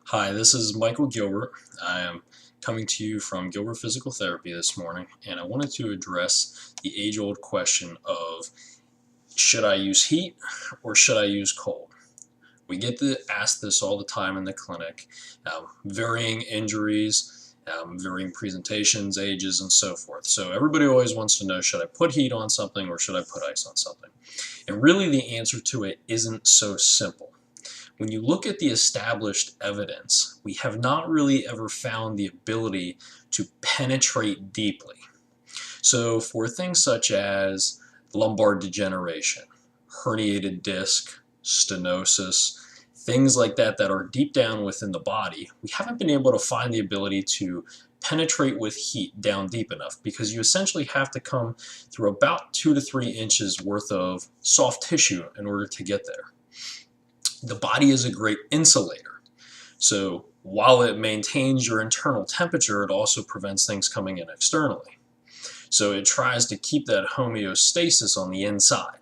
Hi, this is Michael Gilbert. I am coming to you from Gilbert Physical Therapy this morning, and I wanted to address the age-old question of should I use heat or should I use cold? We get asked this all the time in the clinic, varying injuries, varying presentations, ages, and so forth. So everybody always wants to know, should I put heat on something or should I put ice on something? And really the answer to it isn't so simple. When you look at the established evidence, we have not really ever found the ability to penetrate deeply. So for things such as lumbar degeneration, herniated disc, stenosis, things like that that are deep down within the body, we haven't been able to find the ability to penetrate with heat down deep enough because you essentially have to come through about 2 to 3 inches worth of soft tissue in order to get there. The body is a great insulator. So while it maintains your internal temperature, it also prevents things coming in externally. So it tries to keep that homeostasis on the inside.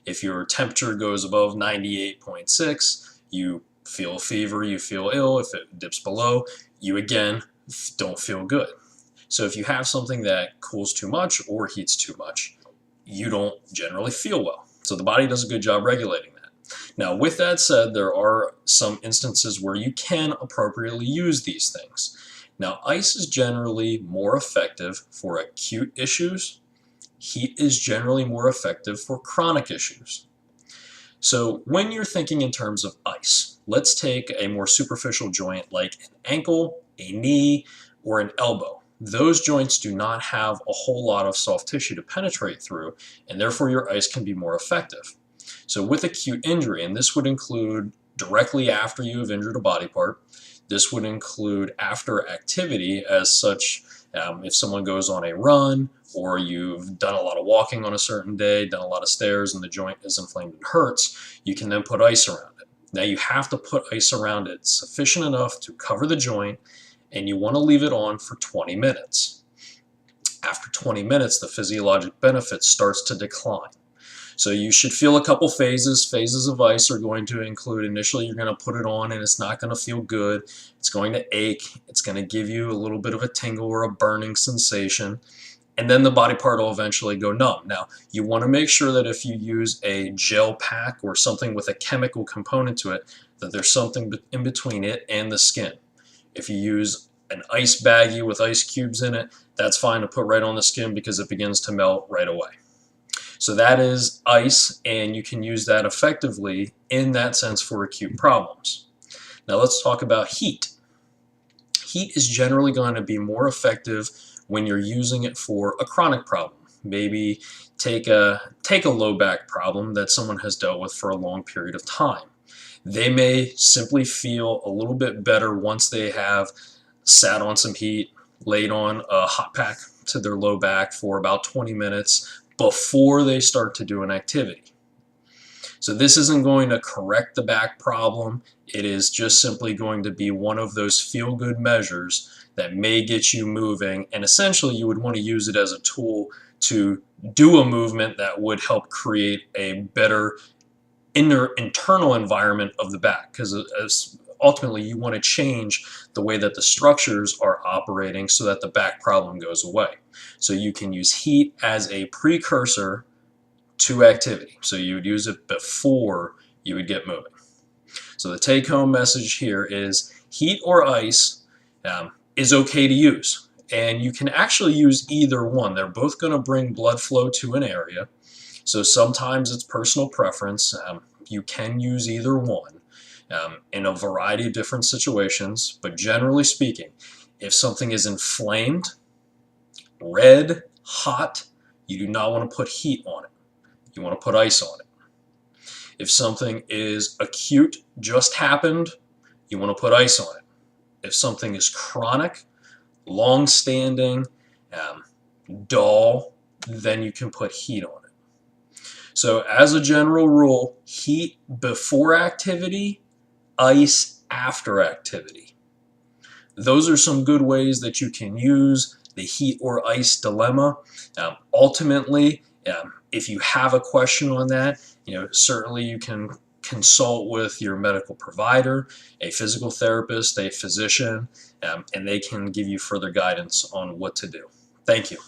If your temperature goes above 98.6, you feel fever, you feel ill. If it dips below, you again don't feel good. So if you have something that cools too much or heats too much, you don't generally feel well. So the body does a good job regulating that. Now, with that said, there are some instances where you can appropriately use these things. Now, ice is generally more effective for acute issues. Heat is generally more effective for chronic issues. So when you're thinking in terms of ice, let's take a more superficial joint like an ankle, a knee, or an elbow. Those joints do not have a whole lot of soft tissue to penetrate through, and therefore your ice can be more effective. So with acute injury, and this would include directly after you have injured a body part, this would include after activity as such, if someone goes on a run or you've done a lot of walking on a certain day, done a lot of stairs and the joint is inflamed and hurts, you can then put ice around it. Now you have to put ice around it sufficient enough to cover the joint, and you want to leave it on for 20 minutes. After 20 minutes, the physiologic benefit starts to decline. So you should feel a couple phases. Phases of ice are going to include initially you're going to put it on and it's not going to feel good. It's going to ache. It's going to give you a little bit of a tingle or a burning sensation. And then the body part will eventually go numb. Now, you want to make sure that if you use a gel pack or something with a chemical component to it, that there's something in between it and the skin. If you use an ice baggie with ice cubes in it, that's fine to put right on the skin because it begins to melt right away. So that is ice, and you can use that effectively in that sense for acute problems. Now let's talk about heat. Heat is generally going to be more effective when you're using it for a chronic problem. Maybe take a low back problem that someone has dealt with for a long period of time. They may simply feel a little bit better once they have sat on some heat, laid on a hot pack to their low back for about 20 minutes before they start to do an activity. So this isn't going to correct the back problem. It is just simply going to be one of those feel-good measures that may get you moving, and essentially you would want to use it as a tool to do a movement that would help create a better internal environment of the back, because ultimately you want to change the way that the structures are operating so that the back problem goes away. So you can use heat as a precursor to activity. So you would use it before you would get moving. So the take-home message here is heat or ice is okay to use. And you can actually use either one. They're both going to bring blood flow to an area. So sometimes it's personal preference. You can use either one in a variety of different situations. But generally speaking, if something is inflamed, red, hot, you do not want to put heat on it. You want to put ice on it. If something is acute, just happened, you want to put ice on it. If something is chronic, long-standing, dull, then you can put heat on it. So as a general rule, heat before activity, ice after activity. Those are some good ways that you can use the heat or ice dilemma. Ultimately, if you have a question on that, certainly you can consult with your medical provider, a physical therapist, a physician, and they can give you further guidance on what to do. Thank you.